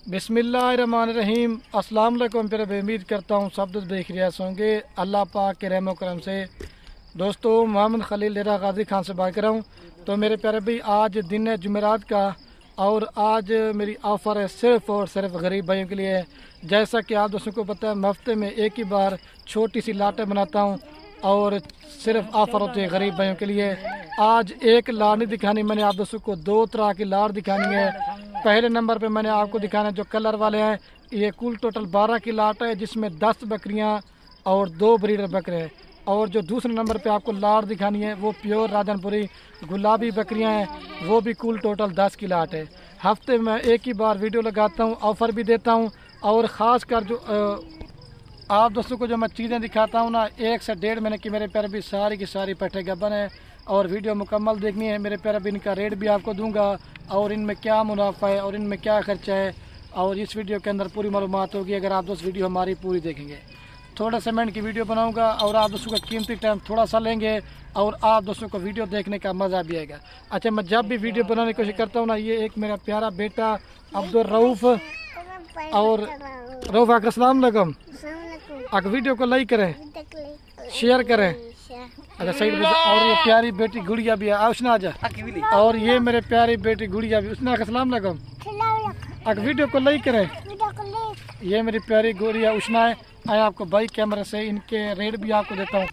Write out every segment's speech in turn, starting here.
बिस्मिल्लाहिर्रहमानिर्रहीम। अस्सलाम वालेकुम। फिर उम्मीद करता हूँ सब दोस्त बेखैरियत होंगे अल्लाह पाक के रहम करम से। दोस्तों, मोहम्मद खलील डेरा गाजी खान से बात कर रहा हूँ। तो मेरे प्यारे भाई, आज दिन है जुमेरात का और आज मेरी ऑफ़र है सिर्फ़ और सिर्फ गरीब भाइयों के लिए। जैसा कि आप दोस्तों को पता है, मैं हफ्ते में एक ही बार छोटी सी लाटें बनाता हूँ और सिर्फ ऑफ़र होती है गरीब भाइयों के लिए। आज एक लाट नहीं दिखानी मैंने आप दोस्तों को, दो तरह की लाट दिखानी है। पहले नंबर पे मैंने आपको दिखाना है जो कलर वाले हैं। ये कुल टोटल 12 की लाट है, जिसमें 10 बकरियां और 2 ब्रीडर बकरे हैं। और जो दूसरे नंबर पे आपको लाट दिखानी है वो प्योर राजनपुरी गुलाबी बकरियां हैं, वो भी कुल टोटल 10 की लाट है। हफ्ते में एक ही बार वीडियो लगाता हूँ, ऑफ़र भी देता हूँ। और ख़ास कर जो आप दोस्तों को जो मैं चीज़ें दिखाता हूँ ना, 1 से 1.5 महीने की मेरे प्यारे भी सारी की सारी पट्टे गबन है। और वीडियो मुकम्मल देखनी है मेरे प्यारे भी, इनका रेट भी आपको दूंगा और इनमें क्या मुनाफा है और इनमें क्या खर्चा है, और इस वीडियो के अंदर पूरी मालूमात होगी अगर आप दोस्त वीडियो हमारी पूरी देखेंगे। थोड़ा सा मिनट की वीडियो बनाऊंगा और आप दोस्तों का कीमती टाइम थोड़ा सा लेंगे और आप दोस्तों को वीडियो देखने का मज़ा भी आएगा। अच्छा, मैं जब भी वीडियो बनाने की कोशिश करता हूँ ना, ये एक मेरा प्यारा बेटा अब्दुल रऊफ़ और रऊफ़ आकर अस्सलाम वालेकुम। आप वीडियो को लाइक करें, शेयर करें। अच्छा सही। और ये प्यारी बेटी गुड़िया भी है, उसने आ जा। और ये मेरे प्यारी बेटी गुड़िया भी, उसने आकर अस्सलाम वालेकुम। आप वीडियो को लाइक करें। ये मेरी प्यारी गुड़िया उष्णा है। आए आपको बाई कैमरे से इनके रेट भी आपको देता हूँ।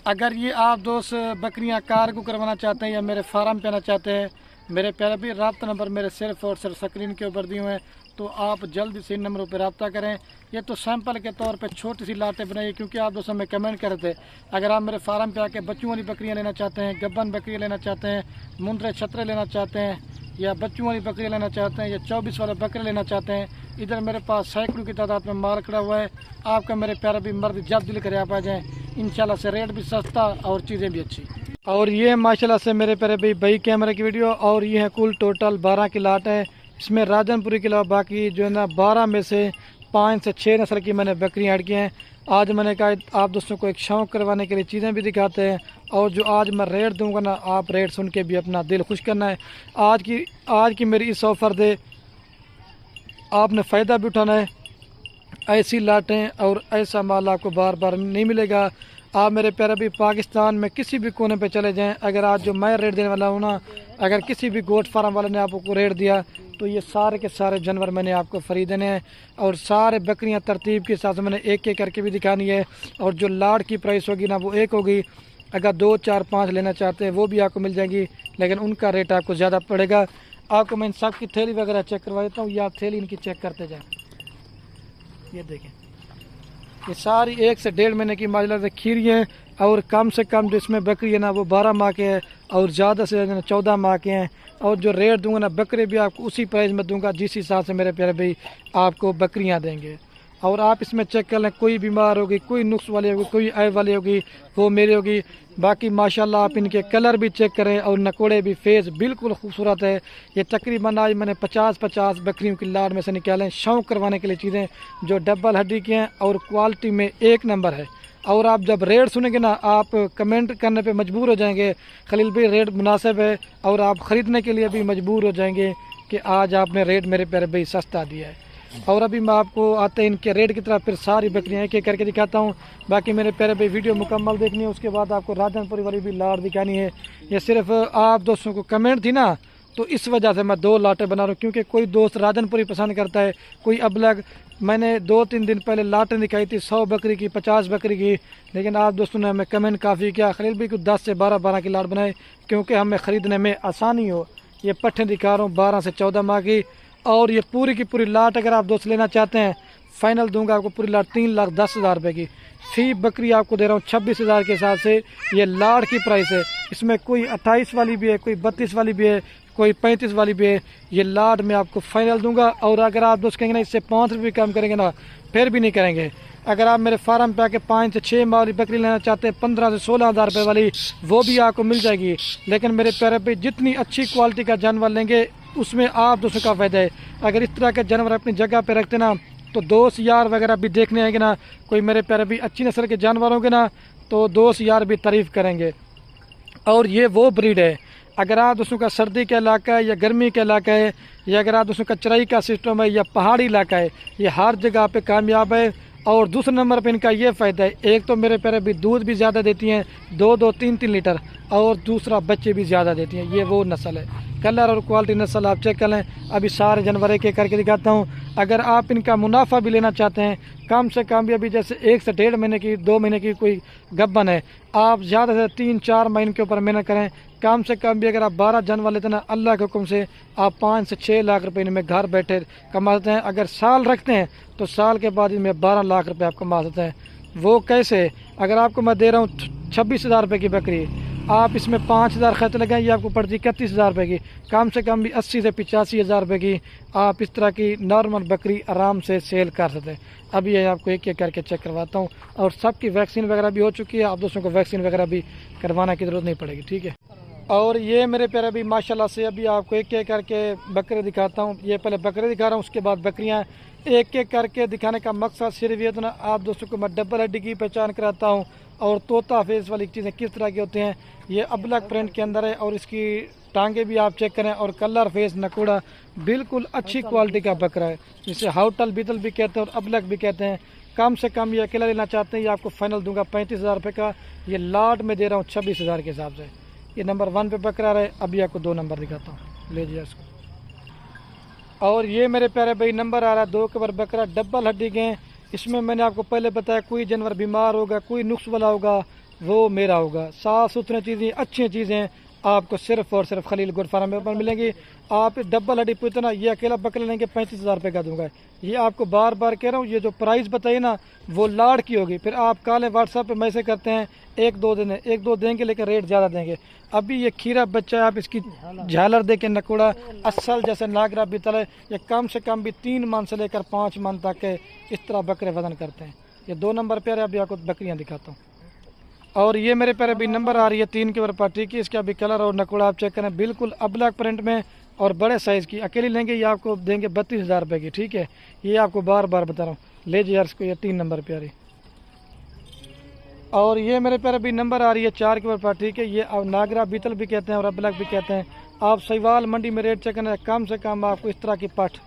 अगर ये आप दोस्त बकरियाँ कार्गो करवाना चाहते हैं या मेरे फार्म पे आना चाहते हैं, मेरे प्यारे भी रब्ता नंबर मेरे सिर्फ और सिर्फ स्क्रीन के ऊपर दिए हुए हैं, तो आप जल्दी से इन नंबरों पर रब्ता करें। ये तो सैंपल के तौर पे छोटी सी लाटें बनाइए, क्योंकि आप दोस्तों में कमेंट कर रहे थे अगर आप मेरे फार्म पे आके बच्चों वाली बकरियां लेना चाहते हैं, गब्बन बकरियां लेना चाहते हैं, मुंदरे छतरे लेना चाहते हैं, या बच्चों वाली बकरियां लेना चाहते हैं, या 24 वाले बकरे लेना चाहते हैं, इधर मेरे पास सैकड़ों की तादाद में माल खड़ा हुआ है। आपका मेरे प्यारे भी मर्द जब दिल करे आप आ जाएँ, इंशाल्लाह से रेट भी सस्ता और चीज़ें भी अच्छी। और ये माशाल्लाह से मेरे प्यारे भाई कैमरे की वीडियो। और ये है कुल टोटल 12 की लाट है। इसमें राजनपुरी के अलावा बाकी जो है ना 12 में से 5 से 6 नस्ल की मैंने बकरियाँ ऐड की हैं। आज मैंने कहा आप दोस्तों को एक शौक़ करवाने के लिए चीज़ें भी दिखाते हैं, और जो आज मैं रेट दूंगा ना, आप रेट सुन के भी अपना दिल खुश करना है। आज की मेरी इस ऑफ़र से आपने फ़ायदा भी उठाना है। ऐसी लाटें और ऐसा माल आपको बार बार नहीं मिलेगा। आप मेरे प्यारे भी पाकिस्तान में किसी भी कोने पे चले जाएं, अगर आज जो मैं रेट देने वाला हूँ ना, अगर किसी भी गोट फार्म वाले ने आपको रेट दिया तो ये सारे के सारे जानवर मैंने आपको फ्री देने हैं। और सारे बकरियां तरतीब के साथ मैंने एक एक करके भी दिखानी है। और जो लाट की प्राइस होगी ना वो एक होगी। अगर 2, 4, 5 लेना चाहते हैं वो भी आपको मिल जाएंगी, लेकिन उनका रेट आपको ज़्यादा पड़ेगा। आपको मैं इन सब की थैली वगैरह चेक करवा देता हूँ, या थैली इनकी चेक करते जाएँ। ये देखें, ये सारी 1 से 1.5 महीने की माजला खीरी है। और कम से कम जो इसमें बकरी है ना वो 12 माह के है, और ज़्यादा से ज़्यादा 14 माह के हैं। और जो रेट दूंगा ना बकरे भी आपको उसी प्राइस में दूंगा जिस हिसाब से मेरे प्यारे भाई आपको बकरियां देंगे। और आप इसमें चेक कर लें, कोई बीमार होगी, कोई नुक्स वाली होगी, कोई ऐब वाली होगी, वो मेरी होगी। बाकी माशाल्लाह आप इनके कलर भी चेक करें और नकोड़े भी, फेस बिल्कुल खूबसूरत है। ये तकरीबन आज मैंने 50 बकरियों की लाट में से निकालें शौक़ करवाने के लिए चीज़ें, जो डबल हड्डी की हैं और क्वालिटी में 1 नंबर है। और आप जब रेट सुनेंगे ना, आप कमेंट करने पे मजबूर हो जाएंगे खलील भाई रेट मुनासिब है, और आप ख़रीदने के लिए भी मजबूर हो जाएंगे कि आज आपने रेट मेरे प्यारे भाई सस्ता दिया है। और अभी मैं आपको आते हैं इनके रेट की तरफ, फिर सारी बकरियाँ एक एक करके दिखाता हूँ। बाकी मेरे प्यारे भाई वीडियो मुकम्मल देखनी है, उसके बाद आपको राजनपुरी वाली भी लाट दिखानी है। ये सिर्फ आप दोस्तों को कमेंट थी ना, तो इस वजह से मैं 2 लाटें बना रहा हूँ, क्योंकि कोई दोस्त राजनपुरी पसंद करता है, कोई अबलग। मैंने 2-3 दिन पहले लाटें दिखाई थी 100 बकरी की, 50 बकरी की, लेकिन आप दोस्तों ने हमें कमेंट काफ़ी किया खलील भाई को 10 से 12 की लाट बनाए, क्योंकि हमें ख़रीदने में आसानी हो। ये पट्ठे दिखा रहा हूँ 12 से 14 माह की। और ये पूरी की पूरी लाट अगर आप दोस्त लेना चाहते हैं, फ़ाइनल दूंगा आपको पूरी लाट 3,10,000 रुपये की। फी बकरी आपको दे रहा हूँ 26,000 के हिसाब से। ये लाट की प्राइस है। इसमें कोई 28 वाली भी है, कोई 32 वाली भी है, कोई 35 वाली भी है। ये लाट में आपको फाइनल दूंगा। और अगर आप दोस्त कहेंगे ना इससे 5 रुपये कम करेंगे ना, फिर भी नहीं करेंगे। अगर आप मेरे फार्म पे आके 5 से 6 माह वाली बकरी लेना चाहते हैं 15 से 16,000 रुपये वाली, वो भी आपको मिल जाएगी। लेकिन मेरे प्यारे पे जितनी अच्छी क्वालिटी का जानवर लेंगे उसमें आप दोस्तों का फ़ायदा है। अगर इस तरह के जानवर अपनी जगह पे रखते ना, तो दोस्त यार वगैरह भी देखने आएंगे ना, कोई मेरे प्यारे भी अच्छी नस्ल के जानवर होंगे ना, तो दोस्त यार भी तारीफ़ करेंगे। और ये वो ब्रीड है अगर आप दोस्तों का सर्दी का इलाका है या गर्मी का इलाका है, या अगर आप दोस्तों का चराई का सिस्टम है या पहाड़ी इलाका है, ये हर जगह पे कामयाब है। और दूसरे नंबर पे इनका ये फ़ायदा है, एक तो मेरे प्यारे भी दूध भी ज़्यादा देती हैं, 2-3 लीटर, और दूसरा बच्चे भी ज़्यादा देती हैं। ये वो नस्ल है, कलर और क्वालिटी नस्ल आप चेक कर लें। अभी सारे जानवर एक एक करके दिखाता हूँ। अगर आप इनका मुनाफा भी लेना चाहते हैं, कम से कम भी अभी जैसे 1 से 1.5 महीने की 2 महीने की कोई गब्बन है, आप ज़्यादा से 3-4 महीने के ऊपर मेहनत करें। कम से कम भी अगर आप 12 जानवर लेते हैं ना, अल्लाह के हुक्म से आप 5 से 6 लाख रुपए इनमें घर बैठे कमा सकते हैं। अगर साल रखते हैं तो साल के बाद इनमें 12 लाख रुपए आप कमा सकते हैं। वो कैसे? अगर आपको मैं दे रहा हूँ 26,000 रुपये की बकरी, आप इसमें 5,000 खर्च लगाएं, ये आपको पड़ती 31,000 रुपये की। कम से कम भी 80 से 85,000 रुपये की आप इस तरह की नॉर्मल बकरी आराम से सेल कर सकते हैं। अभी ये आपको एक एक करके चेक करवाता हूँ, और सबकी वैक्सीन वगैरह भी हो चुकी है, आप दोस्तों को वैक्सीन वगैरह भी करवाने की ज़रूरत नहीं पड़ेगी, ठीक है। और ये मेरे प्यारे भी माशाल्लाह से अभी आपको एक एक करके बकरे दिखाता हूँ। ये पहले बकरे दिखा रहा हूँ, उसके बाद बकरियाँ। एक एक करके दिखाने का मकसद सिर्फ ये तो ना, आप दोस्तों को मैं डबल हड्डी की पहचान कराता हूँ, और तोता फेस वाली चीज़ें किस तरह की होती हैं। ये अबलक प्रिंट के अंदर है, और इसकी टांगे भी आप चेक करें, और कलर फेस नकोड़ा बिल्कुल अच्छी क्वालिटी का बकरा है, जिसे हाउटल बीतल भी कहते हैं और अबलक भी कहते हैं। कम से कम ये अकेला लेना चाहते हैं, ये आपको फाइनल दूंगा 35,000 रुपये का। ये लाट में दे रहा हूँ 26,000 के हिसाब से। ये नंबर 1 पे बकरा रहे। अभी आपको 2 नंबर दिखाता हूँ, ले जाइए इसको। और ये मेरे प्यारे भाई नंबर आ रहा है 2 के ऊपर बकरा, डबल हड्डी के। इसमें मैंने आपको पहले बताया, कोई जानवर बीमार होगा, कोई नुक्स वाला होगा, वो मेरा होगा। साफ़ सुथरी चीज़ें, अच्छी चीज़ें आपको सिर्फ और सिर्फ खलील गोट फार्म पर मिलेंगी। आप डबल हड्डी पूछते ना, ये अकेला बकरा लेंगे 35,000 रुपये का दूंगा। ये आपको बार बार कह रहा हूँ, ये जो प्राइस बताइए ना वो लाड़ की होगी। फिर आप काले व्हाट्सएप पे मैसेज करते हैं 1-2 देंगे, लेकिन रेट ज़्यादा देंगे। अभी ये खीरा बच्चा है, आप इसकी झालर दे के नकोड़ा असल जैसे नागरा बीतल है। ये कम से कम भी 3 मन से लेकर 5 मन तक के इस तरह बकरे वजन करते हैं। ये 2 नंबर पे अभी आपको बकरियाँ दिखाता हूँ। और ये मेरे प्यारे भी नंबर आ रही है 3 के ऊपर पार्टी की। इसका भी कलर और नकोड़ा आप चेक करें, बिल्कुल अबलक प्रिंट में और बड़े साइज़ की। अकेली लेंगे ये आपको देंगे 32,000 रुपये की, ठीक है। ये आपको बार बार बता रहा हूँ, ले जाइए इसको। ये 3 नंबर पे आ रही। और ये मेरे प्यारे भी नंबर आ रही है 4 के ऊपर पार्टी के। ये अब नागरा बीतल भी कहते हैं और अबलक भी कहते हैं। आप सहीवाल मंडी में रेट चेक करें, कम से कम आपको इस तरह की पट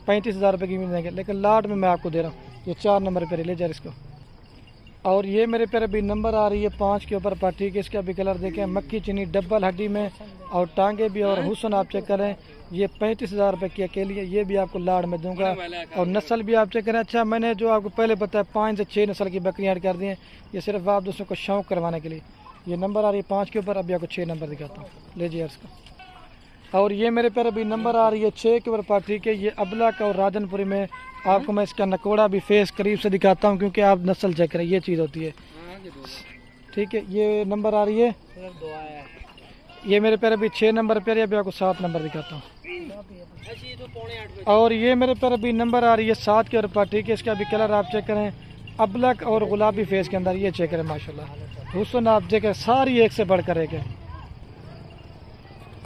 35,000 रुपये की मिल जाएंगे, लेकिन लाट में मैं आपको दे रहा हूँ। ये 4 नंबर पर ले जाए इसको। और ये मेरे प्यारे भी नंबर आ रही है 5 के ऊपर पार्टी के। इसका भी कलर देखें, मक्की चीनी डबल हड्डी में, और टांगे भी और हुसन आप चेक करें। ये 35,000 रुपये की अकेली है, ये भी आपको लाड़ में दूंगा। और नस्ल भी आप चेक करें। अच्छा, मैंने जो आपको पहले बताया 5 से 6 नस्ल की बकरियाँ ऐड कर दी हैं, ये सिर्फ आप दोस्तों को शौक करवाने के लिए। ये नंबर आ रही है 5 के ऊपर। अभी आपको 6 नंबर दिखाता हूँ, ले जाइए इसको। और ये मेरे प्यारे भी नंबर आ रही है 6 के ऊपर पार्टी के। ये अबलक और राजनपुरी में। आपको मैं इसका नकोड़ा भी फेस करीब से दिखाता हूँ, क्योंकि आप नस्ल चेक करें, ये चीज़ होती है, ठीक है। ये नंबर आ रही है, ये मेरे प्यारे भी 6 नंबर पे। अभी आपको 7 नंबर दिखाता हूँ। और ये मेरे प्यारे भी नंबर आ रही है 7 के ऊपर पार्टी के। इसका भी कलर आप चेक करें, अबलक और गुलाबी फेस के अंदर। ये चेक करें माशाल्लाह, हुस्न आप चेक करें, सारी एक से बढ़कर एक है।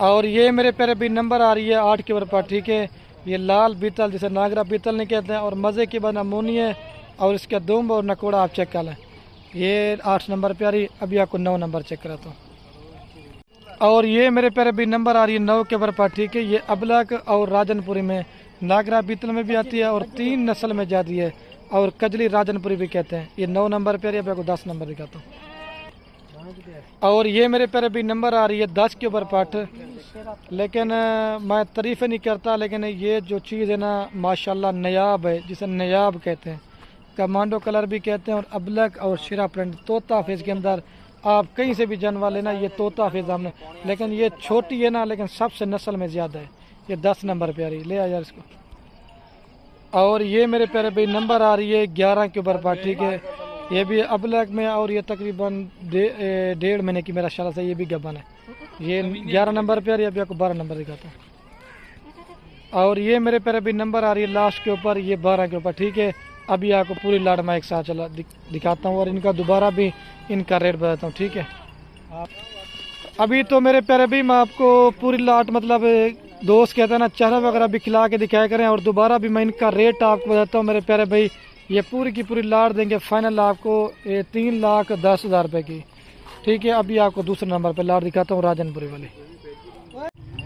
और ये मेरे प्यारे भी नंबर आ रही है 8 के ऊपर पार्टी के। ये लाल बीतल, जिसे नागरा बीतल नहीं कहते हैं, और मज़े की बना मोनी है। और इसका दुम्ब और नकोड़ा आप चेक कर लें। ये 8 नंबर पे आ रही। अभी आपको 9 नंबर चेक कराता हूँ। और ये मेरे प्यारे भी नंबर आ रही है 9 के ऊपर पार्टी के। ये अबलक और राजनपुरी में, नागरा बीतल में भी आती है, और 3 नस्ल में जाती है, और कजली राजनपुरी भी कहते हैं। ये 9 नंबर पे आ रही है। अभी आपको 10 नंबर दिखाता हूँ। और ये मेरे प्यारे भी नंबर आ रही है 10 के ऊपर पाठ। लेकिन मैं तारीफ़ नहीं करता, लेकिन ये जो चीज़ है ना माशाल्लाह नयाब है, जिसे नयाब कहते हैं, कमांडो कलर भी कहते हैं, और अबलक और शिरा प्रिंट तोता फेस के अंदर। आप कहीं से भी जानवर लेना, ये तोता फेस हमने, लेकिन ये छोटी है ना, लेकिन सबसे नस्ल में ज़्यादा है। ये 10 नंबर पे आ रही है, ले आ यार इसको। और ये मेरे प्यारे भाई नंबर आ रही है 11 के ऊपर पार्टी के। ये भी अबलक में, और ये तकरीबन 1.5 महीने की मेरा ख्याल से ये भी गबन है। ये 11 नंबर पे आ रही है। अभी आपको 12 नंबर दिखाता हूँ। और ये मेरे प्यारे भी नंबर आ रही है लास्ट के ऊपर, ये 12 के ऊपर, ठीक है। अभी आपको पूरी लाड़ में एक साथ चला दिखाता हूँ, और इनका दोबारा भी इनका रेट बताता हूँ, ठीक है। अभी तो मेरे प्यारे भी मैं आपको पूरी लाट, मतलब दोस्त कहते हैं ना, चेहरा वगैरह भी खिला के दिखाया करें, और दोबारा भी मैं इनका रेट आपको बताता हूँ मेरे प्यारे भाई। ये पूरी की पूरी लाट देंगे फाइनल आपको 3,10,000 रुपये की, ठीक है। अभी आपको दूसरे नंबर पर लाट दिखाता हूँ, राजनपुरी वाली।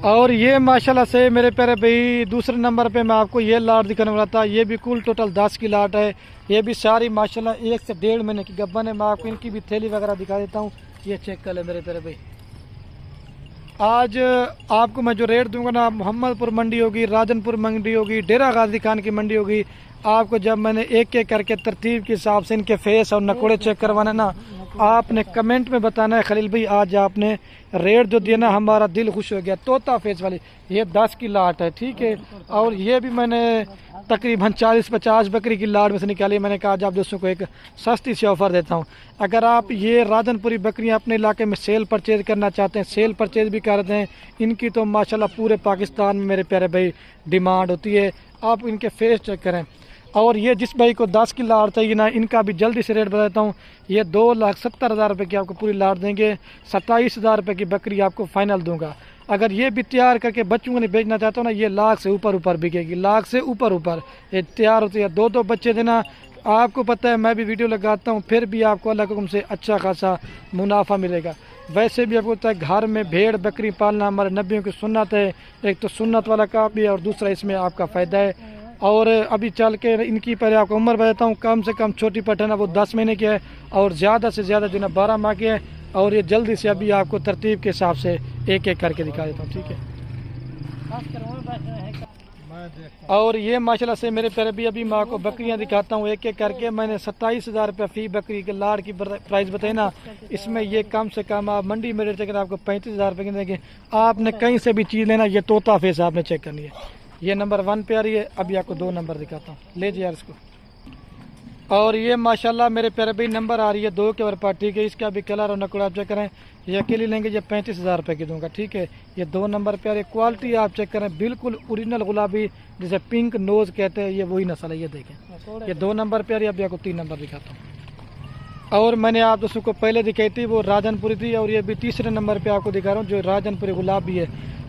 और ये माशाल्लाह से मेरे प्यारे भाई दूसरे नंबर पे मैं आपको ये लाट दिखाने वाला था। ये भी कुल टोटल 10 की लाट है। ये भी सारी माशाल्लाह 1 से 1.5 महीने की गब्बन है। मैं आपको इनकी भी थैली वगैरह दिखा देता हूँ। ये चेक कर ले मेरे प्यारे भाई। आज आपको मैं जो रेट दूंगा ना, मोहम्मदपुर मंडी होगी, राजनपुर मंडी होगी, डेरा गाजी खान की मंडी होगी, आपको जब मैंने एक एक करके तरतीब के हिसाब से इनके फेस और नकोड़े चेक करवाना ना, आपने कमेंट में बताना है खलील भाई आज आपने रेट जो दिया ना हमारा दिल खुश हो गया। तोता फेस वाली ये 10 की लाट है, ठीक है। और ये भी मैंने तकरीबन 40-50 बकरी की लाट में से निकाली। मैंने कहा आज आप दोस्तों को एक सस्ती सी ऑफर देता हूँ। अगर आप ये राजनपुरी बकरियाँ अपने इलाके में सेल परचेज करना चाहते हैं, सेल परचेज भी करते हैं। इनकी तो माशाल्लाह पूरे पाकिस्तान में मेरे प्यारे भाई डिमांड होती है। आप इनके फेस चेक करें। और ये जिस भाई को 10 की लाट चाहिए ना, इनका भी जल्दी से रेट बताता हूँ। ये 2,70,000 रुपये की आपको पूरी लाट देंगे। 27,000 रुपये की बकरी आपको फाइनल दूंगा। अगर ये भी तैयार करके बच्चों को नहीं बेचना चाहता हूँ ना, ये लाख से ऊपर बिकेगी। लाख से ऊपर ये तैयार होती है। 2 बच्चे देना। आपको पता है मैं भी वीडियो लगाता हूँ, फिर भी आपको अल्लाह के हुक्म से अच्छा खासा मुनाफा मिलेगा। वैसे भी आपको पता है घर में भेड़ बकरी पालना हमारे नबियों की सुन्नत है। एक तो सुन्नत वाला काम भी है और दूसरा इसमें आपका फ़ायदा है। और अभी चल के इनकी पहले आपको उम्र बताता हूँ। कम से कम छोटी पठन है वो 10 महीने की है और ज़्यादा से ज़्यादा जो है 12 माह की है। और ये जल्दी से अभी आपको तरतीब के हिसाब से एक एक करके दिखा देता हूँ, ठीक है। और ये माशाल्लाह से मेरे प्यारे भी अभी मैं आपको बकरियां दिखाता हूँ एक एक करके। मैंने 27,000 रुपये फी बकरी के लाड़ की प्राइस बताई ना, इसमें ये कम से कम आप मंडी में रेट चेक आपको 35,000 रुपये की देंगे। आपने कहीं से भी चीज़ लेना, ये तोता फेस आपने चेक करनी है। ये नंबर 1 पे आ रही है। अभी आपको 2 नंबर दिखाता हूँ, ले जी यार इसको। और ये माशाल्लाह मेरे प्यारे भाई नंबर आ रही है 2 के ऊपर पार्टी, ठीक है। इसका भी कलर और नकुड़ा आप चेक करें। ये अकेली लेंगे ये 35,000 रुपये की दूंगा, ठीक है। ये 2 नंबर पे आ रही है। क्वालिटी आप चेक करें, बिल्कुल ओरिजिनल गुलाबी जिसे पिंक नोज कहते हैं, ये वही नस्ल है। ये देखें, ये 2 नंबर पे आ रही है। अभी आपको 3 नंबर दिखाता हूँ। और मैंने आप दोस्तों को पहले दिखाई थी वो राजनपुरी थी, और ये भी तीसरे नंबर पे आपको दिखा रहा हूँ जो राजनपुरी गुलाबी है।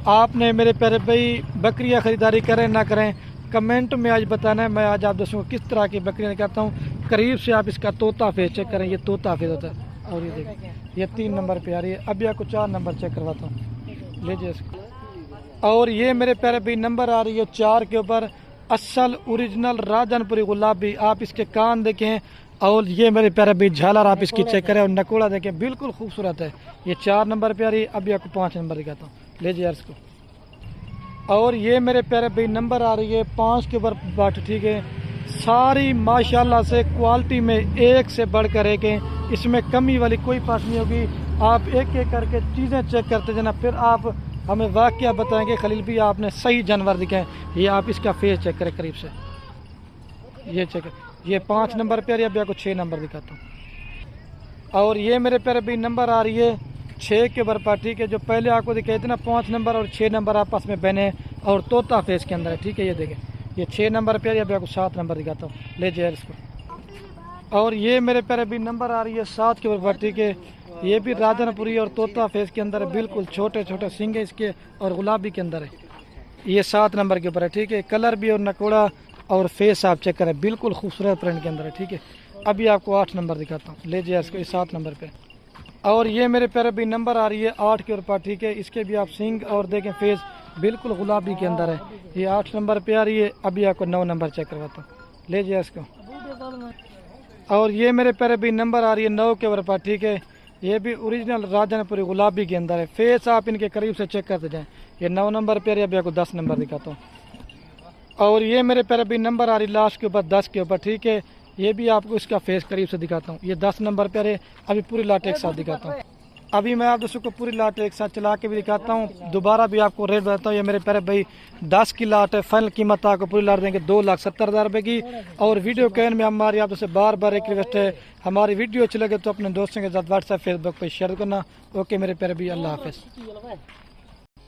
आपने मेरे प्यारे भाई बकरियाँ खरीदारी करें ना करें, कमेंट में आज बताना है। मैं आज आप दोस्तों को किस तरह की बकरियाँ निकालता हूँ। करीब से आप इसका तोता फेस चेक करें, ये तोता फेस होता है। और ये देखें, ये 3 नंबर पे आ रही है। अभी आपको 4 नंबर चेक करवाता हूँ, लीजिए इसको। और ये मेरे प्यारे भाई नंबर आ रही है 4 के ऊपर, असल ओरिजिनल राजनपुरी गुलाबी। आप इसके कान देखें, और ये मेरे प्यारे भाई झालर आप इसकी चेक करें, और नकोड़ा देखें, बिल्कुल खूबसूरत है। ये 4 नंबर पे आ रही है। अभी आपको 5 नंबर दिखाता हूँ, लीजिए यार इसको। और ये मेरे प्यारे भाई नंबर आ रही है 5 के ऊपर बाट, ठीक है। सारी माशाल्लाह से क्वालिटी में एक से बढ़कर एक है। इसमें कमी वाली कोई बात नहीं होगी। आप एक एक करके चीज़ें चेक करते जाना, फिर आप हमें वाकया बताएंगे खलील भी आपने सही जानवर दिखाएं। ये आप इसका फेस चेक करें करीब से, ये चेक। ये 5 नंबर पे आ रही है। अभी आपको 6 नंबर दिखाता हूँ। और ये मेरे प्यारे भाई नंबर आ रही है 6 के ऊपर, ठीक है। जो पहले आपको दिखाई थी ना 5 नंबर और 6 नंबर आपस में बने और तोता फेस के अंदर है, ठीक है। ये देखें, ये 6 नंबर पे आ रही है। अभी आपको 7 नंबर दिखाता हूँ, ले जाए इसको। और ये मेरे प्यारे भी नंबर आ रही है 7 के ऊपर, ठीक है। ये भी राजनपुरी और तोता फेस के अंदर है, बिल्कुल छोटे छोटे सिंग है इसके और गुलाबी के अंदर है। ये 7 नंबर के ऊपर है, ठीक है। कलर भी और नकोड़ा और फेस आप चेक करें, बिल्कुल खूबसूरत प्रिंट के अंदर है, ठीक है। अभी आपको 8 नंबर दिखाता हूँ, ले जाए इसको। ये 7 नंबर पे। और ये मेरे प्यारे भी नंबर आ रही है 8 के ऊपर, ठीक है। इसके भी आप सिंग और देखें फेस बिल्कुल गुलाबी के अंदर है। ये 8 नंबर पे आ रही है। अभी आपको 9 नंबर चेक करवाता हूँ, ले जाए इसको। और ये मेरे प्यारे भी नंबर आ रही है 9 के ऊपर, ठीक है। ये भी ओरिजिनल राजनपुरी गुलाबी के अंदर है। फेस आप इनके करीब से चेक करते जाएं। ये 9 नंबर पे आ रही है। अभी आपको 10 नंबर दिखाता हूँ। और ये मेरे प्यारे भी नंबर आ रही है लास्ट के ऊपर 10 के ऊपर, ठीक है। ये भी आपको इसका फेस करीब से दिखाता हूँ। ये 10 नंबर पे आ रहे। अभी पूरी लाट एक साथ दिखाता हूँ। अभी मैं आप दोस्तों को पूरी लाट एक साथ चला के भी दिखाता हूँ। दोबारा भी आपको रेट बताता हूँ। ये मेरे प्यारे भाई 10 की लाट है। फाइनल कीमत आपको पूरी लाट देंगे 2,70,000 रुपये की। और वीडियो कहने में हमारी आप से बार बार एक रिक्वेस्ट है, हमारी वीडियो अच्छी लगे तो अपने दोस्तों के साथ व्हाट्सएप फेसबुक पर शेयर करना। ओके मेरे प्यारे भाई, अल्लाह हाफिज़।